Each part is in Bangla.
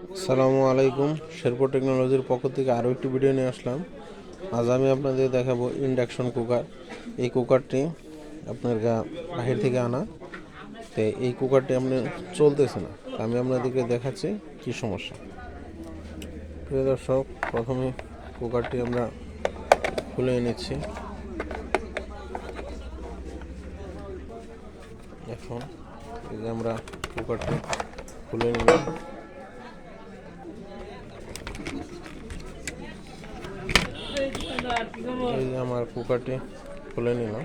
আসসালামু আলাইকুম। শেরপুর টেকনোলজির পক্ষ থেকে আরও একটি ভিডিও নিয়ে আসলাম। আজ আমি আপনাদের দেখাবো ইন্ডাকশন কুকার। এই কুকারটি আপনার বাহির থেকে আনা, তো এই কুকারটি আপনার চলতেছে না। আমি আপনাদেরকে দেখাচ্ছি কি সমস্যা। প্রিয় দর্শক, প্রথমে কুকারটি আমরা খুলে নিচ্ছি। এখন এই যে আমরা কুকারটি খুলে নিলাম। এই যে আমার কুকারটি খুলে নিলাম।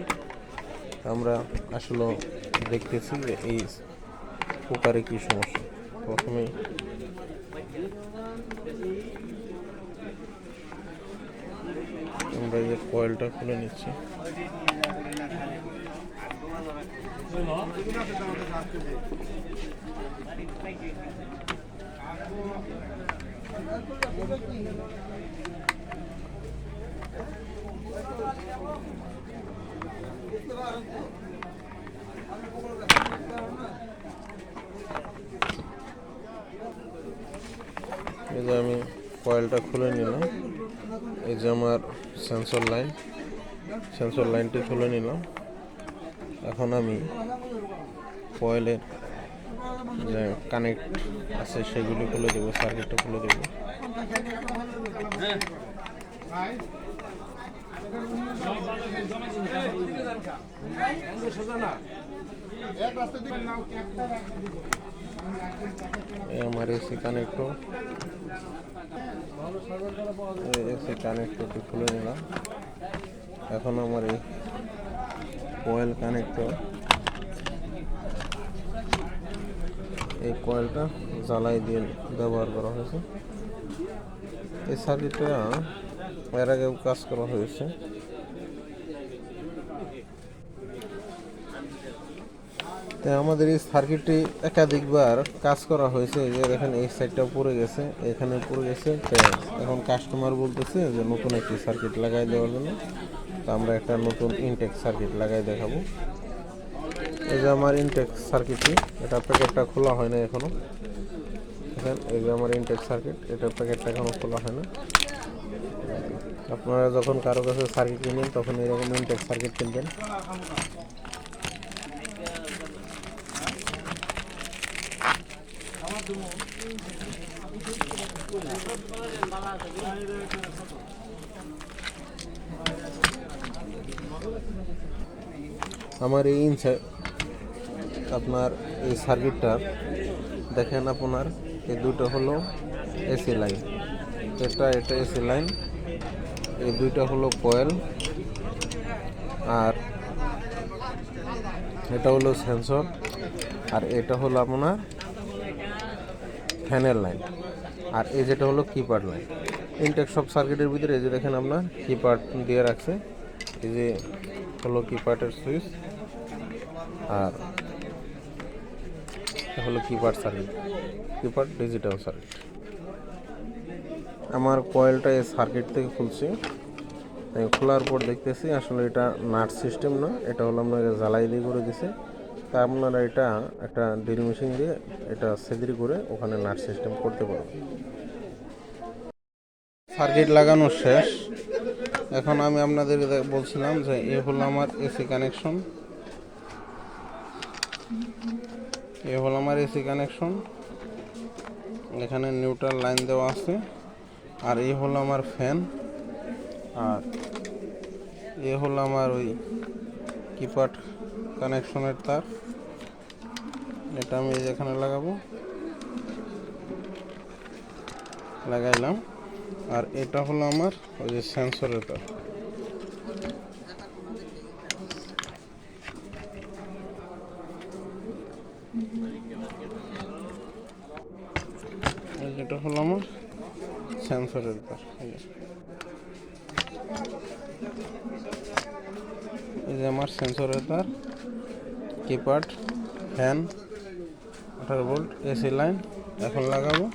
আমরা আসলে দেখতেছি যে এই কুকারে কি সমস্যা। প্রথমে আমরা এই যে কয়েলটা খুলে নিচ্ছি। এই যে আমি কয়েলটা খুলে নিলাম। এই যে আমার সেন্সর লাইনটি খুলে নিলাম। এখন আমি কয়েলের যে কানেক্ট আছে সেগুলি খুলে দেবো, সার্কিটটা খুলে দেবো। আমার এসি কানেক্টরটি খুলে নিলাম। এখন আমার এই কয়েল কানেক্টর, এই কয়েলটা জ্বালাই দিয়ে ব্যবহার করা হয়েছে। এই সার্কিটটা এর আগেও কাজ করা হয়েছে। তাই আমাদের এই সার্কিটটি একাধিকবার কাজ করা হয়েছে। যে দেখেন এই সাইডটা পড়ে গেছে, এখানে পড়ে গেছে। তো এখন কাস্টমার বলতেছে যে নতুন একটি সার্কিট লাগাই দেওয়ার জন্য। তো আমরা একটা নতুন ইনটেক সার্কিট লাগাই দেখাবো। এই যে আমার ইনটেক সার্কিটটি, এটা প্যাকেটটা খোলা হয় না এখনো। দেখেন এই যে আমার ইনটেক সার্কিট, এটার প্যাকেটটা এখনো খোলা হয় না। আপনারা যখন কারো কাছে সার্কিট কিনবেন তখন এরকম ইনটেক সার্কিট কিনবেন। আমার এই আপনার এই সার্কিটটা দেখেন, আপনার এই দুটো হলো এসি লাইন, এটা এসি লাইন, এই দুইটা হলো কয়েল, আর এটা হলো সেন্সর, আর এটা হলো আপনার ফ্যানের লাইন, আর এই যেটা হলো কিপ্যাড লাইন। ইনটেক সব সার্কিটের ভিতরে এই যে দেখেন আপনার কিপ্যাড দিয়ে রাখছে। এই যে হলো কিপ্যাডের সুইচ, আর হলো keypad circuit, keypad digital circuit. আমার কয়েলটা এই সার্কিট থেকে খুলছি। খোলার পর দেখতেছি আসলে এটা নাট সিস্টেম না, এটা হলো আপনাকে জ্বালাই দিয়ে করে দিছে। তা আপনারা এটা একটা ড্রিল মেশিন দিয়ে এটা সেদ্রি করে ওখানে নাট সিস্টেম করতে পারবেন। সার্কিট লাগানো শেষ। এখন আমি আপনাদের বলছিলাম যে এ হলো আমার এসি কানেকশন, এখানে নিউট্রাল লাইন দেওয়া আছে। আর এই হলো আমার ফ্যান, আর এ হলো আমার ওই কিপ্যাড কানেকশনের তার। এটা আমি যেখানে লাগাইলাম। আর এটা হলো আমার ওই যে সেন্সরের তার। এটা হলো আমার সেন্সরের তার। এই যে আমার সেন্সরের তার, keypad, fan, 18 volt AC line. এখন লাগাবো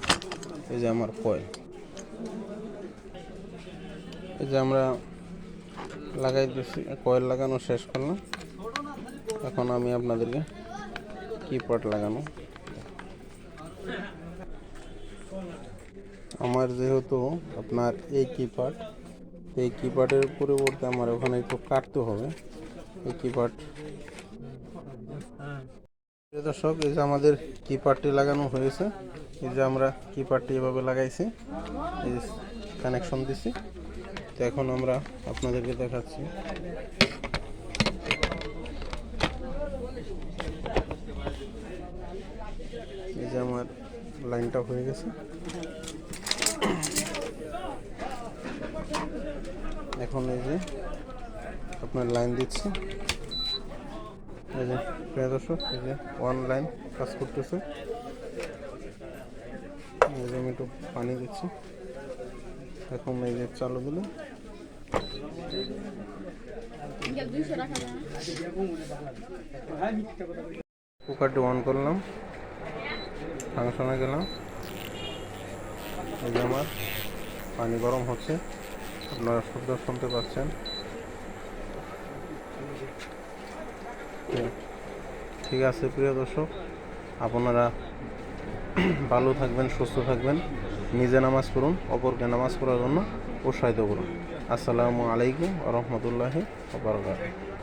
এই যে আমার কয়েল। এই যে আমরা লাগাই দিচ্ছি, কয়েল লাগানো শেষ করলাম। এখন আমি আপনাদেরকে কিপ্যাড লাগানো আমার যেহেতু আপনার এই কিপ্যাডের পরিবর্তে আমার ওখানে একটু কাটতে হবে এই কিপ্যাড। প্রিয় দর্শক, এই যে আমাদের কিপ্যাডটি লাগানো হয়েছে। এই যে আমরা কিপ্যাডটি এভাবে লাগাইছি, এই কানেকশন দিছি। তো এখন আমরা আপনাদেরকে দেখাচ্ছি। এই যে আমার লাইনটা হয়ে গেছে। এখন এই যে আপনার লাইন দিচ্ছি। এই যে প্রিয় দর্শক, এই যে ওয়ান লাইন কাজ করতেছে। এই যে আমি একটু পানি দিচ্ছি। এখন এই যে চালু দিলে কুকারটি অন করলাম, ফাংশনে গেলাম। এই যে আমার পানি গরম হচ্ছে, আপনারা শব্দ শুনতে পাচ্ছেন। ঠিক আছে প্রিয় দর্শক, আপনারা ভালো থাকবেন, সুস্থ থাকবেন, নিজে নামাজ পড়ুন, অপরকে নামাজ পড়ার জন্য উৎসাহিত করুন। আসসালামু আলাইকুম ওয়া রাহমাতুল্লাহি ওয়া বারাকাতুহু।